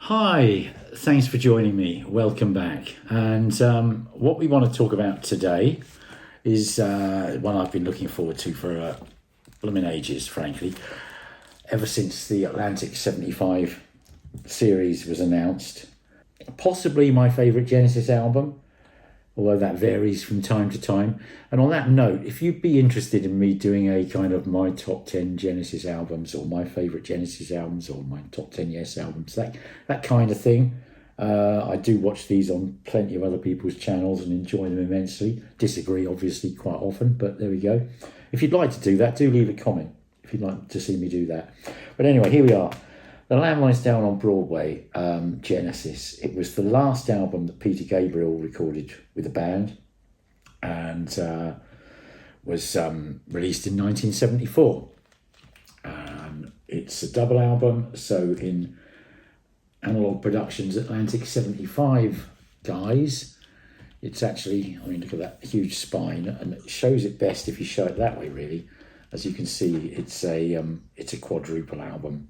Hi, thanks for joining me. Welcome back. And what we want to talk about today is one I've been looking forward to for blooming ages, frankly. Ever since the Atlantic 75 series was announced. Possibly my favourite Genesis album, although that varies from time to time. And on that note, if you'd be interested in me doing a kind of my top 10 Genesis albums or my favourite Genesis albums or my top 10 Yes albums, that kind of thing, I do watch these on plenty of other people's channels and enjoy them immensely. Disagree, obviously, quite often, but there we go. If you'd like to do that, do leave a comment if you'd like to see me do that. But anyway, here we are. The Lamb Lies Down on Broadway, Genesis. It was the last album that Peter Gabriel recorded with a band and was released in 1974. It's a double album, so in Analogue Productions Atlantic 75 guys, it's actually, I mean, look at that huge spine, and it shows it best if you show it that way, really. As you can see, it's a quadruple album.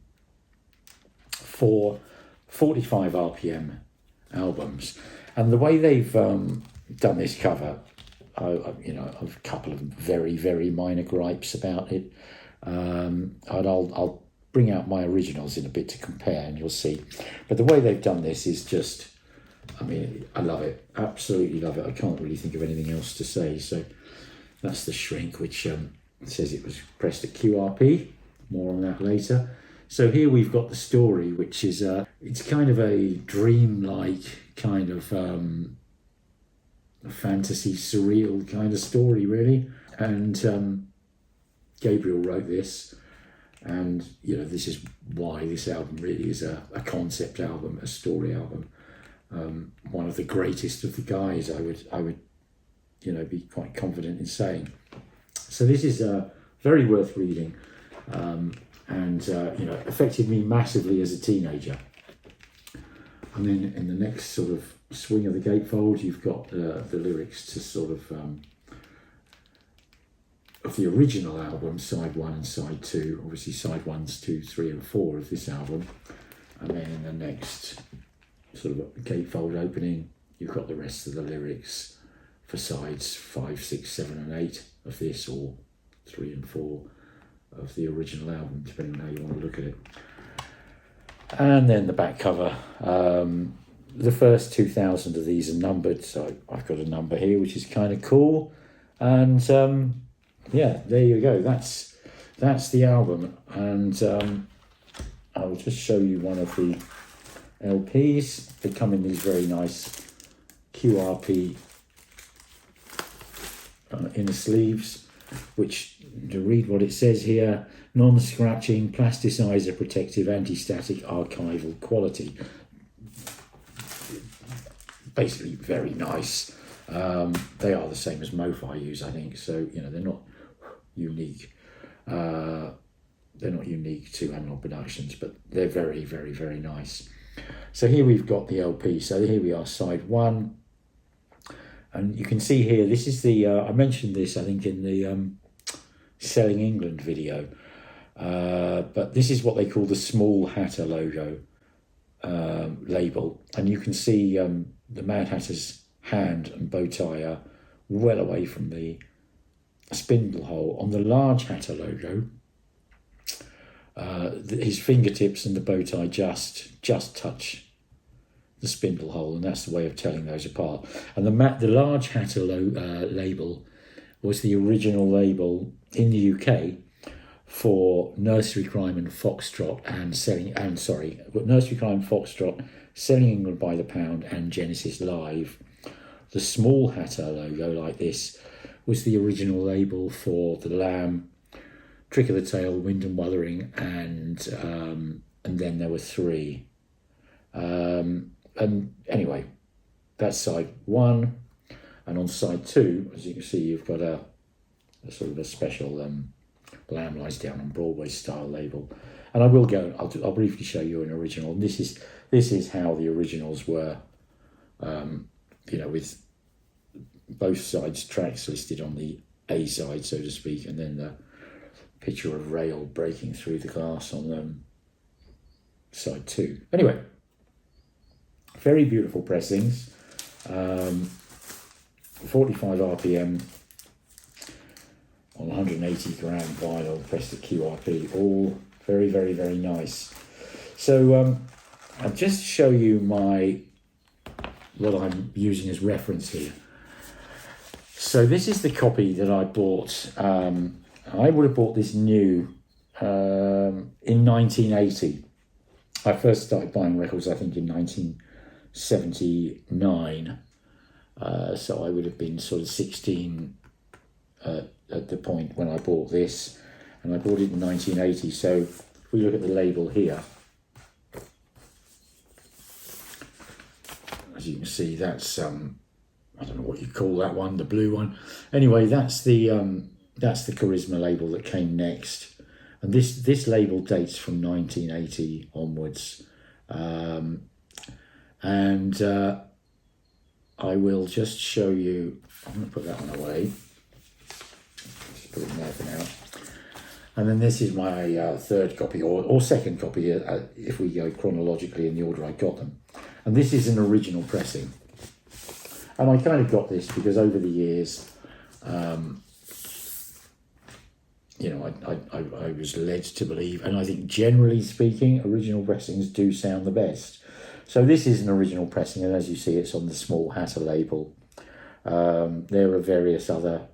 4 45 RPM albums, and the way they've done this cover, I've a couple of very, very minor gripes about it, and I'll bring out my originals in a bit to compare and you'll see. But the way they've done this is just, I mean, I love it, absolutely love it. I can't really think of anything else to say. So that's the shrink, which says it was pressed at QRP. More on that later. So here we've got the story, which is it's kind of a dreamlike kind of a fantasy, surreal kind of story, really. And Gabriel wrote this, and this is why this album really is a concept album, a story album. One of the greatest of the guys, I would be quite confident in saying. So this is very worth reading. And affected me massively as a teenager. And then in the next sort of swing of the gatefold, you've got the lyrics to sort of the original album, side 1 and side 2. Obviously side 1's 2, 3 and 4 of this album. And then in the next sort of gatefold opening, you've got the rest of the lyrics for sides 5, 6, 7 and 8 of this, or 3 and 4 of the original album, depending on how you want to look at it. And then the back cover. The first 2,000 of these are numbered, so I've got a number here, which is kind of cool. And yeah, there you go. That's the album. And I'll just show you one of the LPs. They come in these very nice QRP inner sleeves, which, to read what it says here, non-scratching, plasticizer protective, anti-static, archival quality. Basically very nice. They are the same as MoFi use, I think, so they're not unique. They're not unique to Analogue Productions, but they're very, very, very nice. So here we've got the LP. So here we are, side 1. And you can see here, this is the, I mentioned this, I think, in the Selling England video. But this is what they call the Small Hatter logo label. And you can see the Mad Hatter's hand and bow tie are well away from the spindle hole. On the Large Hatter logo, his fingertips and the bow tie just touch the spindle hole, and that's the way of telling those apart. And the Large Hatter label was the original label in the UK for Nursery Crime and Foxtrot Nursery Crime, Foxtrot, Selling England by the Pound, and Genesis Live. The Small Hatter logo, like this, was the original label for The Lamb, Trick of the Tail, Wind and Wuthering, and then there were 3. And anyway, that's side 1, and on side 2, as you can see, you've got a sort of a special Lamb Lies Down on Broadway style label. And I will go, I'll briefly show you an original. And this is how the originals were, with both sides tracks listed on the A side, so to speak, and then the picture of rail breaking through the glass on side 2. Anyway, very beautiful pressings, 45 RPM on 180 gram vinyl, pressed at QRP, all very, very, very nice. So I'll just show you what I'm using as reference here. So this is the copy that I bought. I would have bought this new in 1980. I first started buying records, I think, in 1979. So I would have been sort of 16 at the point when I bought this, and I bought it in 1980. So if we look at the label here, as you can see, that's I don't know what you call that one, the blue one. Anyway, that's the Charisma label that came next, and this label dates from 1980 onwards, and I will just show you. I'm going to put that one away. Just put it in there for now. And then this is my third copy, or second copy, if we go chronologically in the order I got them. And this is an original pressing. And I kind of got this because over the years, you know, I was led to believe, and I think generally speaking, original pressings do sound the best. So this is an original pressing, and as you see, it's on the Small Hatter label. There are various other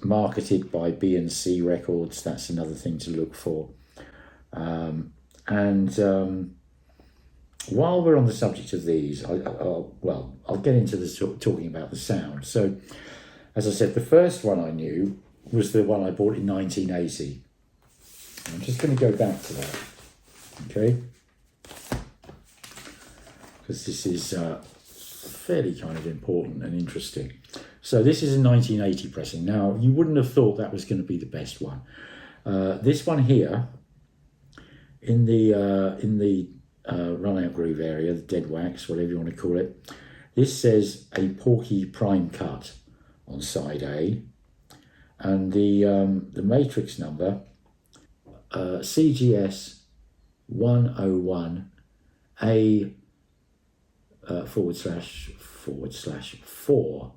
marketed by B&C Records. That's another thing to look for. While we're on the subject of these, I'll get into talking about the sound. So, as I said, the first one I knew was the one I bought in 1980. I'm just going to go back to that, okay? Because this is fairly kind of important and interesting. So this is a 1980 pressing. Now, you wouldn't have thought that was going to be the best one. This one here, in the run-out groove area, the dead wax, whatever you want to call it, this says a Porky Prime Cut on side A, and the matrix number CGS 101 A //4,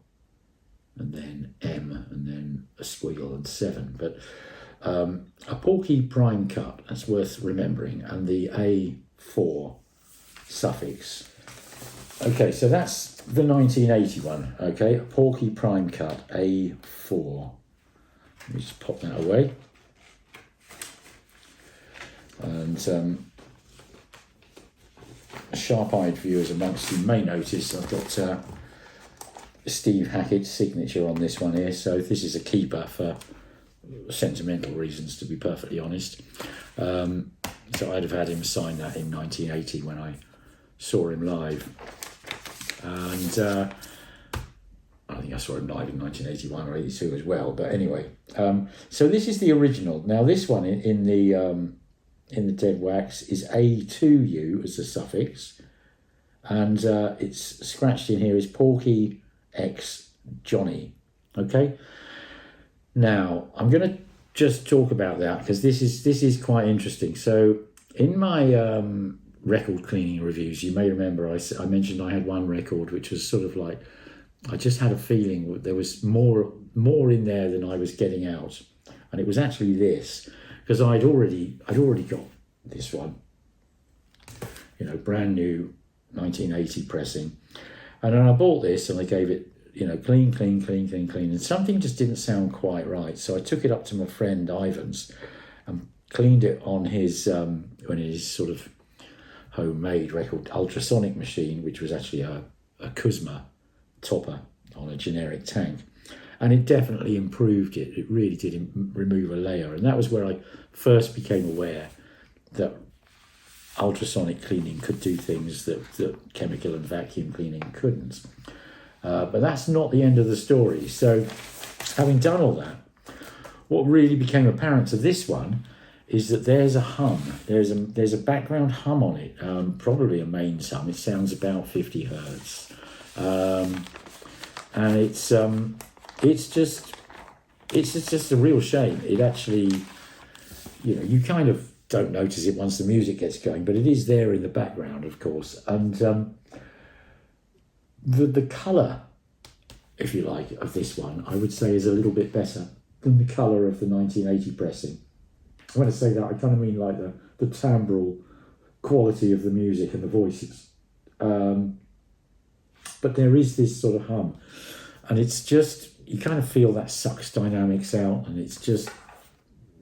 and then M, and then a squiggle and 7. But a Porky Prime Cut, that's worth remembering, and the A4 suffix. Okay, so that's the 1981. Okay, a Porky Prime Cut A4. Let me just pop that away. And sharp-eyed viewers amongst you may notice I've got Steve Hackett's signature on this one here, so this is a keeper for sentimental reasons, to be perfectly honest. So I'd have had him sign that in 1980 when I saw him live, and I think I saw him live in 1981 or 82 as well. But anyway, so this is the original. Now this one in the dead wax is A2U as the suffix, and it's scratched in here is Porky X Johnny. Okay. Now I'm going to just talk about that because this is quite interesting. So in my record cleaning reviews, you may remember I mentioned I had one record which was sort of like, I just had a feeling there was more in there than I was getting out, and it was actually this, because I'd already got this one, you know, brand new 1980 pressing, and then I bought this and I gave it, you know, clean, and something just didn't sound quite right. So I took it up to my friend Ivan's and cleaned it on his sort of homemade record ultrasonic machine, which was actually a Kuzma topper on a generic tank, and it definitely improved it. It really did remove a layer, and that was where I first became aware that ultrasonic cleaning could do things that chemical and vacuum cleaning couldn't. But that's not the end of the story. So having done all that, what really became apparent to this one is that there's a hum. There's a background hum on it, probably a mains hum. It sounds about 50 hertz. And it's just a real shame. It actually, you know, you kind of don't notice it once the music gets going, but it is there in the background, of course. And the colour, if you like, of this one, I would say is a little bit better than the colour of the 1980 pressing. When I say that, I kind of mean like the timbral quality of the music and the voices. But there is this sort of hum, and it's just, you kind of feel that sucks dynamics out, and it's just,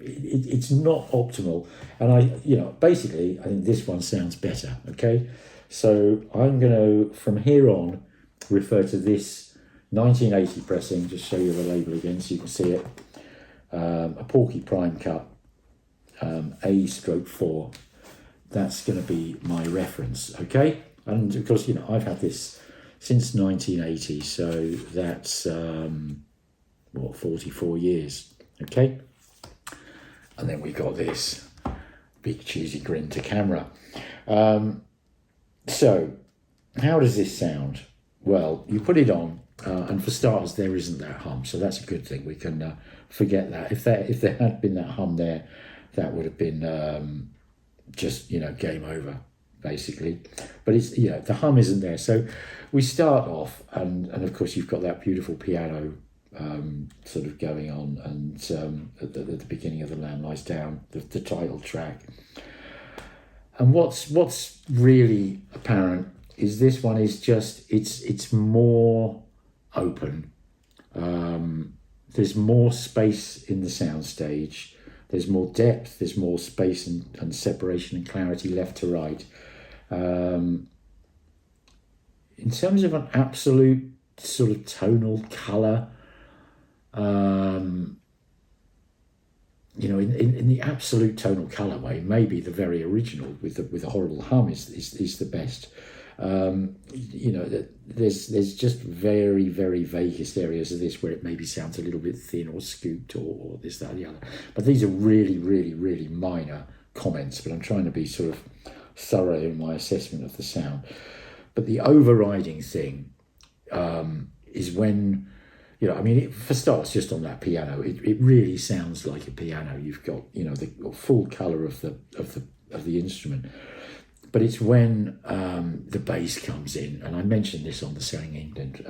it's not optimal. And basically, I think this one sounds better, okay? So I'm going to, from here on, refer to this 1980 pressing, just show you the label again so you can see it. A Porky Prime Cut, A/4. That's going to be my reference, okay? And of course, I've had this since 1980, so that's 44 years, okay? And then we got this big cheesy grin to camera. So how does this sound? Well, you put it on, and for starters, there isn't that hum, so that's a good thing. We can forget that. If there had been that hum there, that would have been just game over, basically. But it's the hum isn't there. So we start off, and of course you've got that beautiful piano sort of going on, and at the beginning of The Lamb Lies Down, the title track. And what's really apparent is this one is just it's more open. There's more space in the soundstage. There's more depth. There's more space and separation and clarity left to right. In terms of an absolute sort of tonal colour, in the absolute tonal colour way, maybe the very original with a horrible hum is the best. There's just very, very vaguest areas of this where it maybe sounds a little bit thin or scooped or this, that, the other. But these are really, really, really minor comments, but I'm trying to be sort of thorough in my assessment of the sound. But the overriding thing is when, for starters, just on that piano, it really sounds like a piano. You've got, the full colour of the instrument. But it's when the bass comes in, and I mentioned this on the Selling England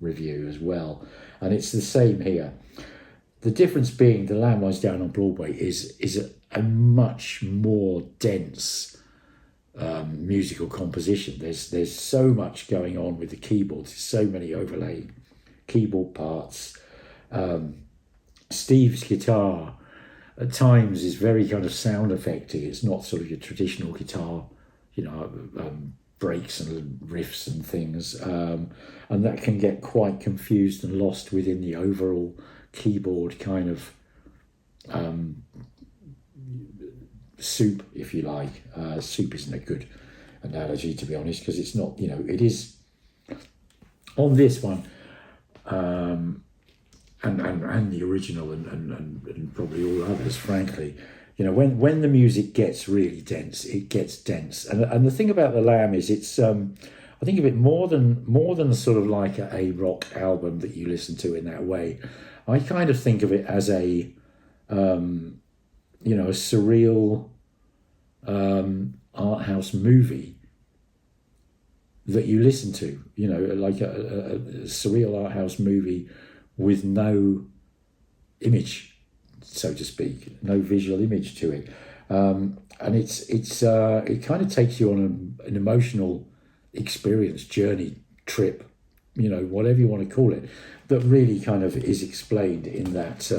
review as well, and it's the same here. The difference being The Lamb Lies Down on Broadway is a much more dense musical composition. There's so much going on with the keyboards. There's so many overlay keyboard parts. Steve's guitar at times is very kind of sound effecty. It's not sort of your traditional guitar, breaks and riffs and things, and that can get quite confused and lost within the overall keyboard kind of soup, if you like. Soup isn't a good analogy, to be honest, because it's not, it is on this one, and the original and probably all others, frankly. When the music gets really dense, it gets dense. And the thing about The Lamb is it's, I think of it more than sort of like a rock album that you listen to in that way. I kind of think of it as a surreal art house movie that you listen to, like a surreal art house movie with no image, so to speak, no visual image to it, and it kind of takes you on an emotional experience, journey, trip, whatever you want to call it, that really kind of is explained in that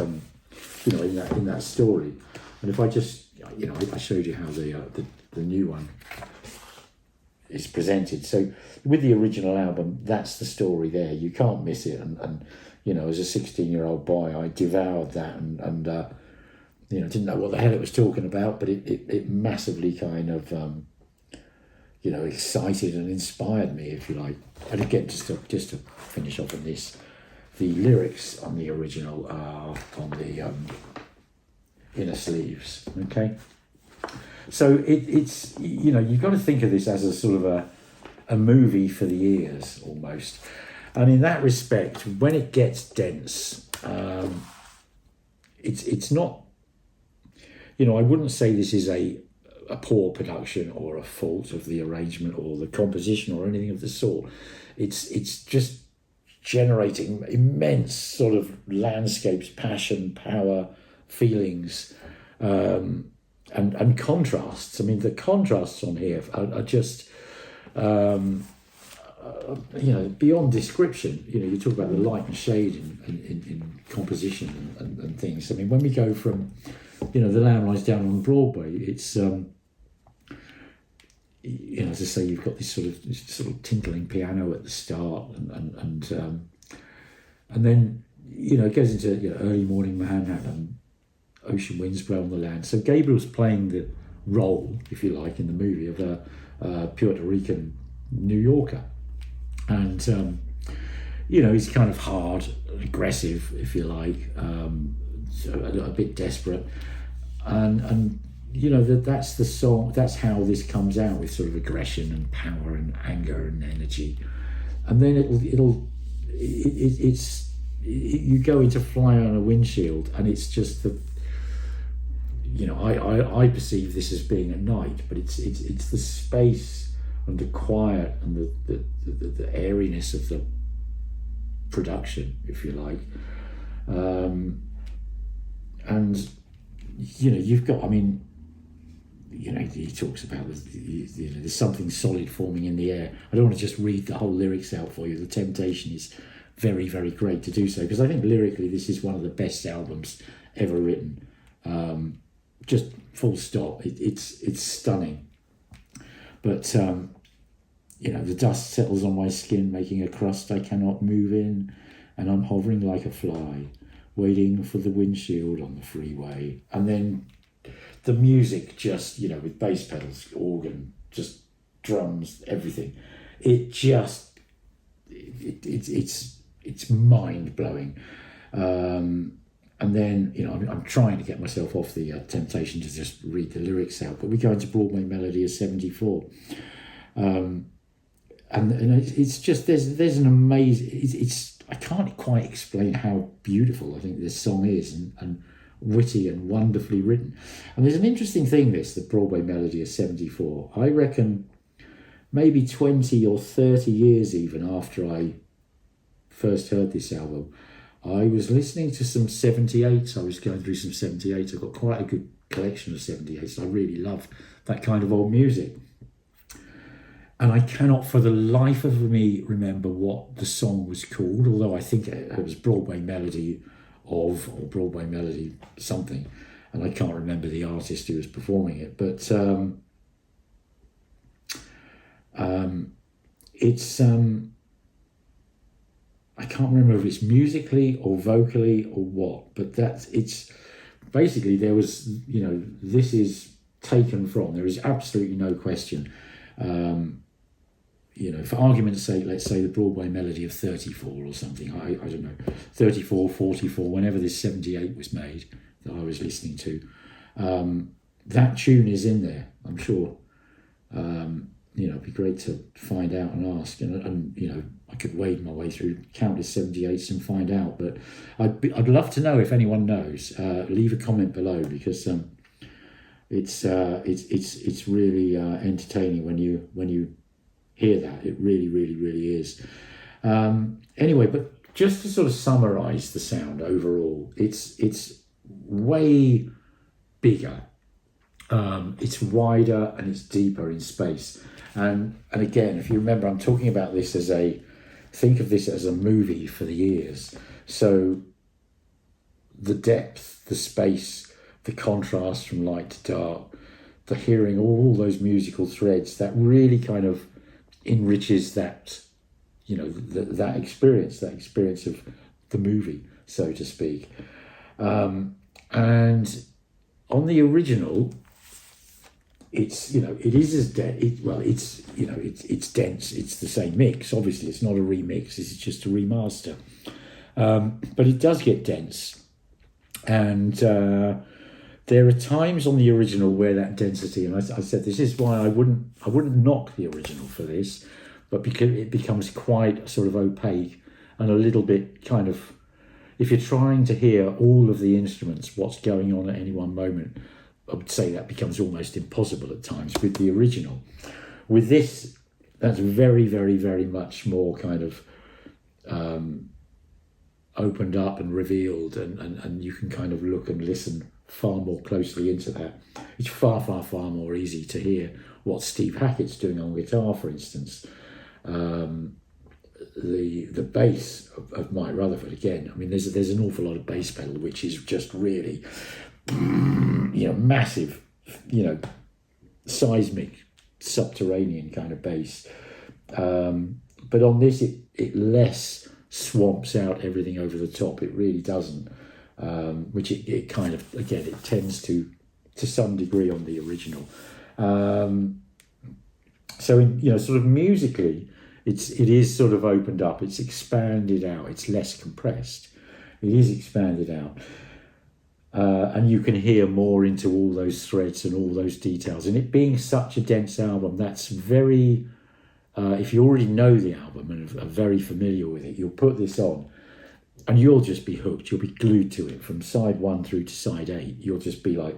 in that story. And if I just I showed you how the new one is presented. So with the original album, that's the story there. You can't miss it. And as a 16-year-old boy, I devoured that and didn't know what the hell it was talking about, but it massively kind of, excited and inspired me, if you like. And again, just to finish off on this, the lyrics on the original are on the inner sleeves, okay? So it's you've got to think of this as a sort of a movie for the ears, almost. And in that respect, when it gets dense, it's not, I wouldn't say this is a a poor production or a fault of the arrangement or the composition or anything of the sort. It's just generating immense sort of landscapes, passion, power, feelings, and contrasts. I mean, the contrasts on here are just beyond description. You talk about the light and shade in composition and things. I mean, when we go from The Lamb Lies Down on Broadway, it's as I say, you've got this sort of tinkling piano at the start, and then it goes into early morning Manhattan, ocean winds blow on the land. So Gabriel's playing the role, if you like, in the movie of a Puerto Rican New Yorker, and he's kind of hard, aggressive, if you like, a bit desperate, and that's the song. That's how this comes out, with sort of aggression and power and anger and energy, and then you go into Fly on a Windshield, and it's just the. I perceive this as being at night, but it's the space and the quiet and the airiness of the production, if you like, and you've got. I mean, he talks about there's something solid forming in the air. I don't want to just read the whole lyrics out for you. The temptation is very, very great to do so, because I think lyrically this is one of the best albums ever written. Just full stop. It's stunning. But the dust settles on my skin, making a crust I cannot move in, and I'm hovering like a fly, waiting for the windshield on the freeway. And then the music, just with bass pedals, organ, just drums, everything. It's mind blowing. And then, I'm trying to get myself off the temptation to just read the lyrics out, but we go into Broadway Melody of 74. And it's just, there's an amazing, I can't quite explain how beautiful I think this song is, and witty and wonderfully written. And there's an interesting thing, the Broadway Melody of 74. I reckon maybe 20 or 30 years even after I first heard this album, I was listening to some 78s. I was going through some 78s. I've got quite a good collection of 78s. I really love that kind of old music. And I cannot for the life of me remember what the song was called, although I think it was Broadway Melody or Broadway Melody something. And I can't remember the artist who was performing it. But it's... I can't remember if it's musically or vocally or what, but it's basically, there was, this is taken from, there is absolutely no question, for argument's sake, let's say the Broadway Melody of 34 or something, I don't know, 34, 44, whenever this 78 was made that I was listening to, that tune is in there, I'm sure. It'd be great to find out and ask, and I could wade my way through countless 78s and find out. But I'd love to know if anyone knows. Leave a comment below, because it's really entertaining when you hear that. It really, really, really is. Anyway, but just to sort of summarise the sound overall, it's way bigger. It's wider and it's deeper in space. And again, if you remember, I'm talking about this think of this as a movie for the ears. So the depth, the space, the contrast from light to dark, the hearing all those musical threads, that really kind of enriches that, that experience of the movie, so to speak. And on the original, it's it is as it's dense. It's the same mix. Obviously, it's not a remix. This is just a remaster. But it does get dense, and there are times on the original where that density. And I said this is why I wouldn't knock the original for this, but because it becomes quite sort of opaque and a little bit kind of. If you're trying to hear all of the instruments, what's going on at any one moment, I would say that becomes almost impossible at times with the original. With this, that's very, very, very much more kind of opened up and revealed, and you can kind of look and listen far more closely into that. It's far, far, far more easy to hear what Steve Hackett's doing on guitar, for instance. The bass of Mike Rutherford, again, I mean, there's an awful lot of bass pedal, which is just really, massive, seismic, subterranean kind of bass. But on this, it less swamps out everything over the top. It really doesn't, which it kind of, again, it tends to some degree on the original. So in, sort of musically, it is sort of opened up. It's expanded out. It's less compressed. It is expanded out. And you can hear more into all those threads and all those details. And it being such a dense album, that's very, if you already know the album and are very familiar with it, you'll put this on and you'll just be hooked. You'll be glued to it from side 1 through to side 8. You'll just be like,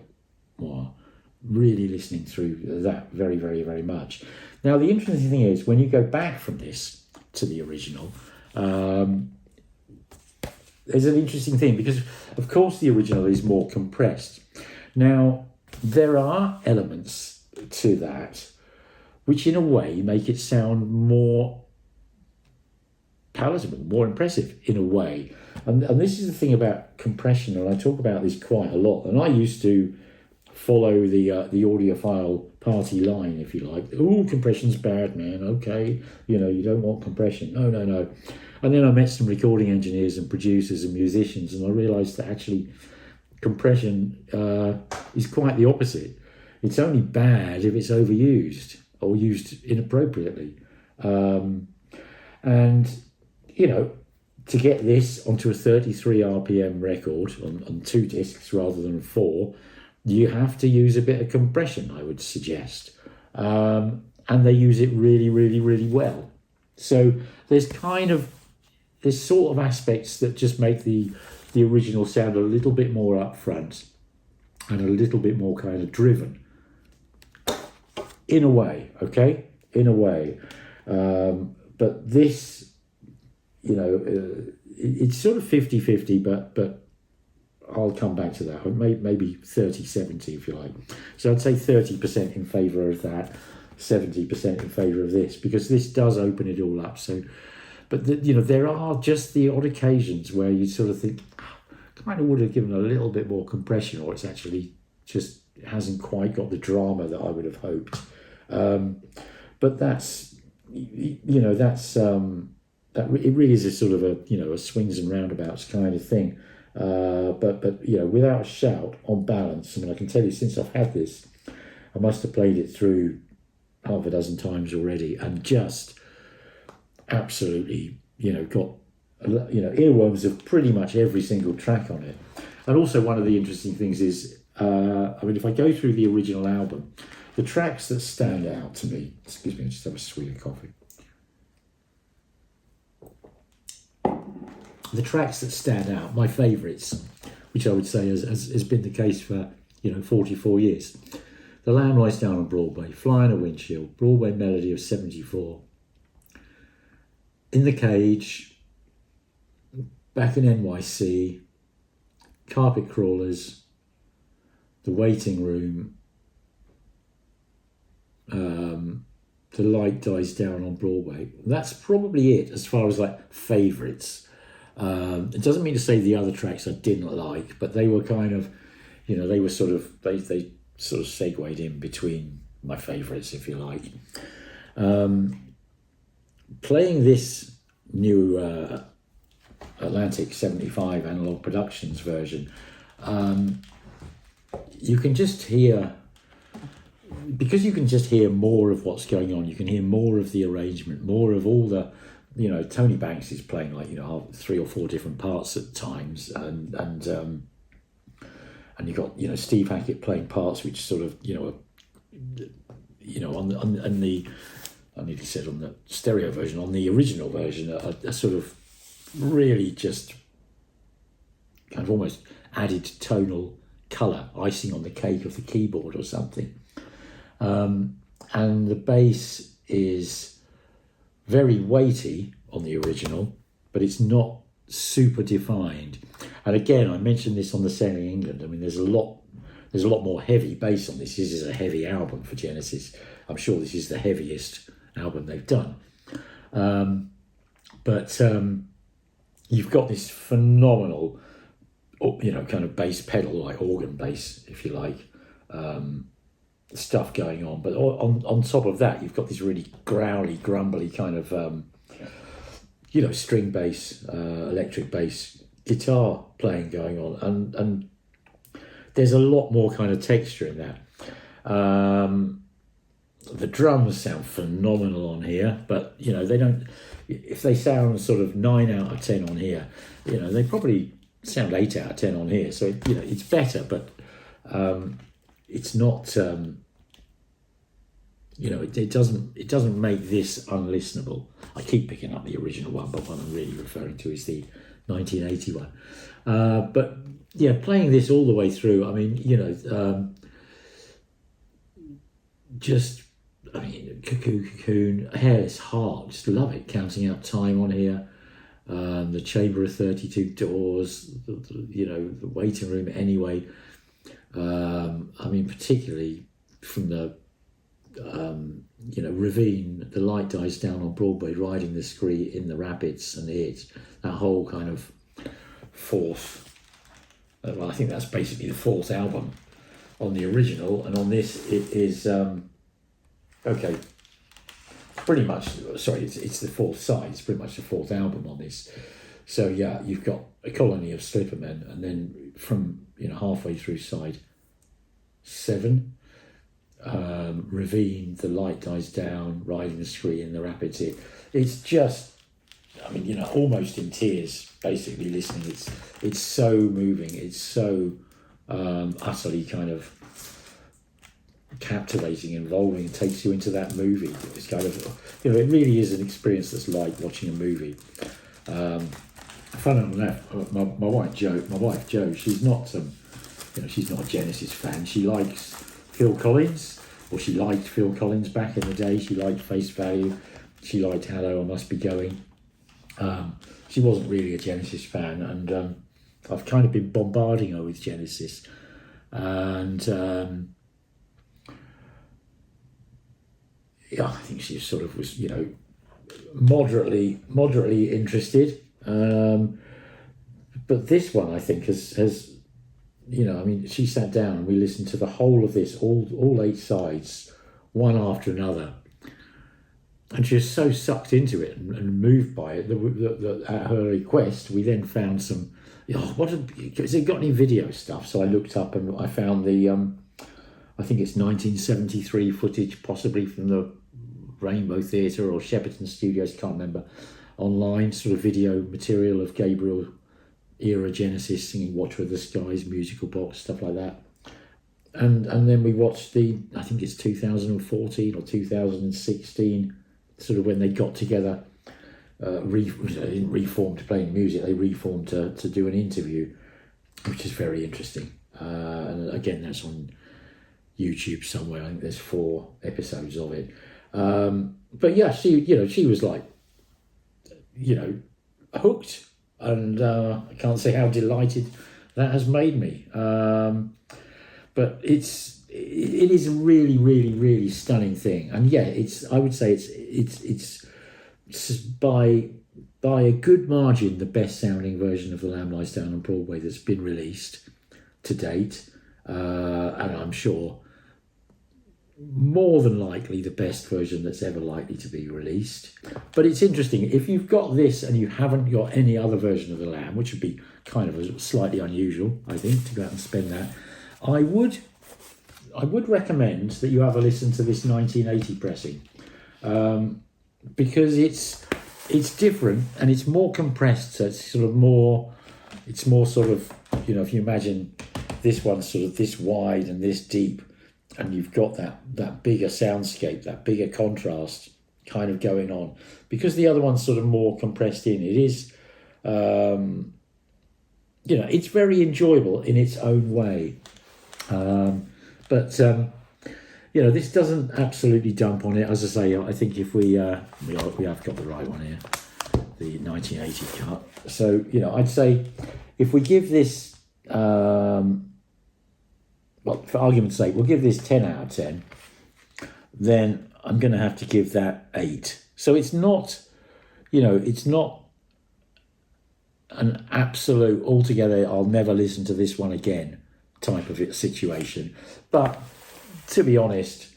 wow, really listening through that very, very, very much. Now, the interesting thing is when you go back from this to the original, there's an interesting thing because, of course, the original is more compressed. Now, there are elements to that which, in a way, make it sound more palatable, more impressive, in a way. And this is the thing about compression, and I talk about this quite a lot. And I used to follow the audiophile party line, if you like. Oh, compression's bad, man. Okay, you don't want compression. No. And then I met some recording engineers and producers and musicians, and I realised that actually compression is quite the opposite. It's only bad if it's overused or used inappropriately. And, to get this onto a 33 RPM record on 2 discs rather than 4, you have to use a bit of compression, I would suggest. And they use it really, really, really well. So there's sort of aspects that just make the original sound a little bit more upfront and a little bit more kind of driven. In a way, okay? In a way. But this, it's sort of 50-50, but I'll come back to that. Maybe 30-70, if you like. So I'd say 30% in favour of that, 70% in favour of this, because this does open it all up. So, but there are just the odd occasions where you sort of think, kind of would have given a little bit more compression, or it's actually just hasn't quite got the drama that I would have hoped. But that's, that it really is a sort of a swings and roundabouts kind of thing. But without a shout, on balance, I mean, I can tell you since I've had this, I must have played it through half a dozen times already, and just absolutely, got, earworms of pretty much every single track on it. And also one of the interesting things is, if I go through the original album, the tracks that stand out to me, excuse me, I just have a sweet of coffee. The tracks that stand out, my favourites, which I would say has been the case for 44 years. The Lamb Lies Down on Broadway, Fly in a Windshield, Broadway Melody of 74, In the Cage, Back in NYC, Carpet Crawlers, The Waiting Room, The Light Dies Down on Broadway. That's probably it as far as favourites. It doesn't mean to say the other tracks I didn't like, but they were kind of, they were sort of, they sort of segued in between my favourites, if you like. Playing this new Atlantic 75 Analogue Productions version, you can just hear, because you can just hear more of what's going on, you can hear more of the arrangement, more of all the, Tony Banks is playing 3 or 4 different parts at times, and you got Steve Hackett playing parts which sort of on the I nearly said on the stereo version, on the original version, a sort of really just kind of almost added tonal colour, icing on the cake of the keyboard or something. And the bass is very weighty on the original, but it's not super defined. And again, I mentioned this on the Selling England. I mean, there's a lot more heavy bass on this. This is a heavy album for Genesis. I'm sure this is the heaviest album they've done. But you've got this phenomenal, kind of bass pedal, like organ bass, if you like, stuff going on. But on top of that, you've got this really growly, grumbly kind of, string bass, electric bass, guitar playing going on. And there's a lot more kind of texture in that. The drums sound phenomenal on here, but, they don't... If they sound sort of 9 out of 10 on here, they probably sound 8 out of 10 on here. So, it's better, but it's not... it doesn't make this unlistenable. I keep picking up the original one, but what I'm really referring to is the 1980 one. But yeah, playing this all the way through, I mean, Cuckoo Cocoon, Hairless Heart, just love it. Counting Out Time on here, the Chamber of 32 Doors, the Waiting Room Anyway. Particularly from the Ravine, The Light Dies Down on Broadway, Riding the Scree, In the Rapids, and that whole kind of fourth. I think that's basically the fourth album on the original, and on this it is pretty much. Sorry, it's the fourth side. It's pretty much the fourth album on this. So yeah, you've got A Colony of Slippermen, and then from halfway through side 7. Ravine, The Light Dies Down, Riding the Scree, In the Rapids. It's just, almost in tears, basically listening. It's so moving. It's so utterly kind of captivating, involving, and takes you into that movie. It's kind of, it really is an experience that's like watching a movie. Funnily enough, my wife Jo, she's not she's not a Genesis fan. She likes Phil Collins, or she liked Phil Collins back in the day. She liked Face Value. She liked Hello, I Must Be Going. She wasn't really a Genesis fan, and I've kind of been bombarding her with Genesis. And I think she sort of was, moderately interested. But this one, I think, has she sat down and we listened to the whole of this, all 8 sides, one after another. And she was so sucked into it and moved by it that at her request, we then found some, has it got any video stuff? So I looked up and I found the, I think it's 1973 footage, possibly from the Rainbow Theatre or Shepperton Studios, can't remember, online, sort of video material of Gabriel era Genesis singing Watch With the Skies, musical box, stuff like that. And then we watched I think it's 2014 or 2016, sort of when they got together, reformed to play music, they reformed to do an interview, which is very interesting. And again, that's on YouTube somewhere. I think there's 4 episodes of it. But yeah, she was like, hooked. And I can't say how delighted that has made me. But it is a really, really, really stunning thing. And yeah, I would say it's by a good margin the best sounding version of The Lamb Lies Down on Broadway that's been released to date. And I'm sure more than likely the best version that's ever likely to be released. But it's interesting, if you've got this and you haven't got any other version of The Lamb, which would be kind of slightly unusual, I think, to go out and spend that, I would recommend that you have a listen to this 1980 pressing, because it's different and it's more compressed, so it's more sort of, if you imagine this one's sort of this wide and this deep, and you've got that bigger soundscape, that bigger contrast kind of going on. Because the other one's sort of more compressed in, it is, it's very enjoyable in its own way. You know, this doesn't absolutely dump on it. As I say, I think if we have got the right one here, the 1980 cut. So, you know, I'd say if we give this, well, for argument's sake, we'll give this 10 out of 10, then I'm going to have to give that 8. So it's not, you know, it's not an absolute altogether, I'll never listen to this one again type of situation. But to be honest,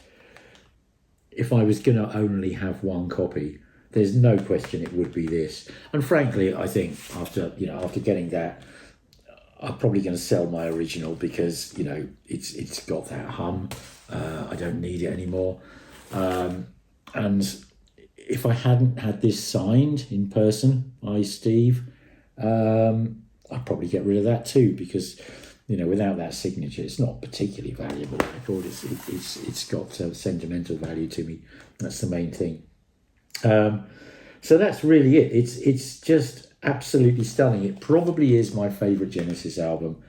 if I was going to only have one copy, there's no question it would be this. And frankly, I think after getting that, I'm probably going to sell my original because, you know, it's got that hum. I don't need it anymore. And if I hadn't had this signed in person by Steve, I'd probably get rid of that too, because, you know, without that signature, it's not particularly valuable record. It's got sentimental value to me. That's the main thing. So that's really it. It's just absolutely stunning. It probably is my favourite Genesis album.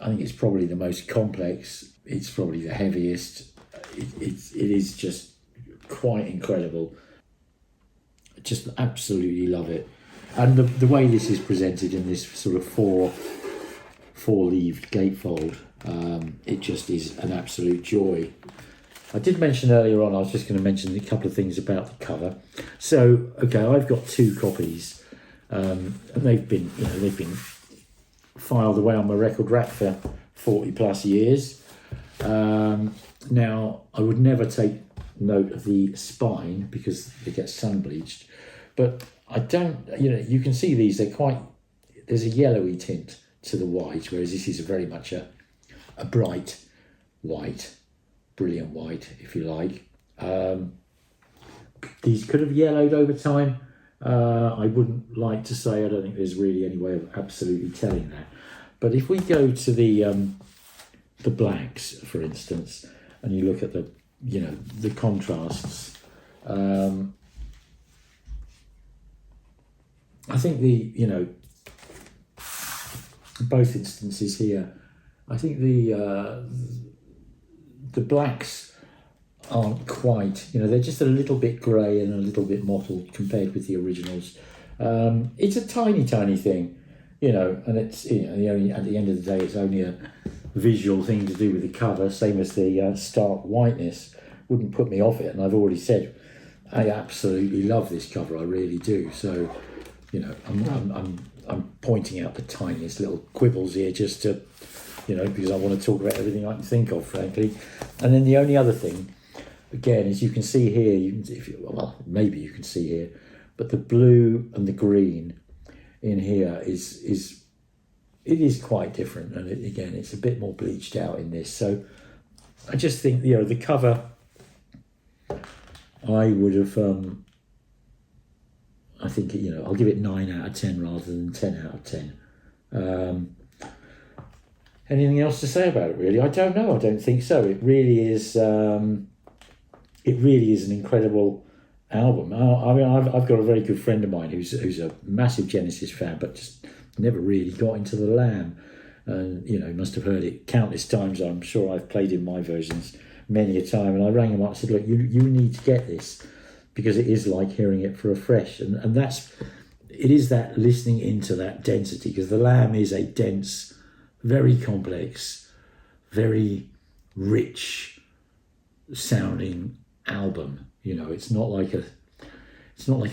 I think it's probably the most complex. It's probably the heaviest. It is just quite incredible. Just absolutely love it. And the way this is presented in this sort of four-leaved gatefold, it just is an absolute joy. I did mention earlier on, I was just going to mention a couple of things about the cover. So, okay, I've got 2 copies, and they've been filed away on my record rack for 40 plus years. Now, I would never take note of the spine because they get sun bleached, but I don't, you know, you can see these, there's a yellowy tint to the white, whereas this is very much a bright white, brilliant white, if you like. These could have yellowed over time. I wouldn't like to say, I don't think there's really any way of absolutely telling that. But if we go to the blacks, for instance, and you look at the, you know, the contrasts, I think both instances here, I think the blacks aren't quite, you know, they're just a little bit grey and a little bit mottled compared with the originals. It's a tiny thing, you know, and it's, you know, at the end of the day, it's only a visual thing to do with the cover, same as the stark whiteness wouldn't put me off it. And I've already said I absolutely love this cover, I really do. So, you know, I'm pointing out the tiniest little quibbles here just to, you know, because I want to talk about everything I can think of, frankly. And then the only other thing, again, as you can see here, maybe you can see here, but the blue and the green in here is quite different. And again, it's a bit more bleached out in this. So I just think, you know, the cover, I would have, I think, you know, I'll give it 9 out of 10 rather than 10 out of 10. Anything else to say about it, really? I don't know. I don't think so. It really is an incredible album. I mean, I've got a very good friend of mine who's a massive Genesis fan, but just never really got into the Lamb. And, you know, must have heard it countless times. I'm sure I've played in my versions many a time. And I rang him up and said, look, you need to get this, because it is like hearing it for afresh. And it is that listening into that density, because the Lamb is a dense, very complex, very rich sounding album. You know, it's not like a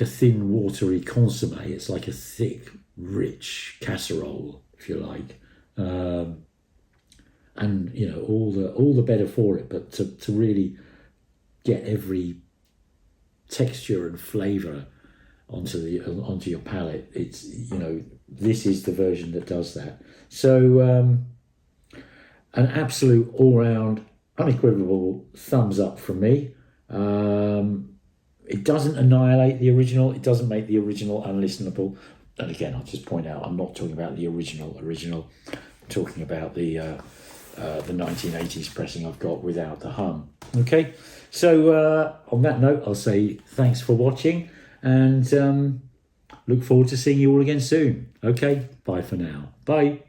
thin, watery consomme. It's like a thick, rich casserole, if you like. And, you know, all the better for it. But to really get every texture and flavour onto your palate, it's, you know, this is the version that does that. So an absolute all-round unequivocal thumbs up from me. It doesn't annihilate the original, it doesn't make the original unlistenable. And again, I'll just point out, I'm not talking about the original, I'm talking about the 1980s pressing I've got without the hum. Okay, so on that note, I'll say thanks for watching, and look forward to seeing you all again soon. Okay, bye for now. Bye.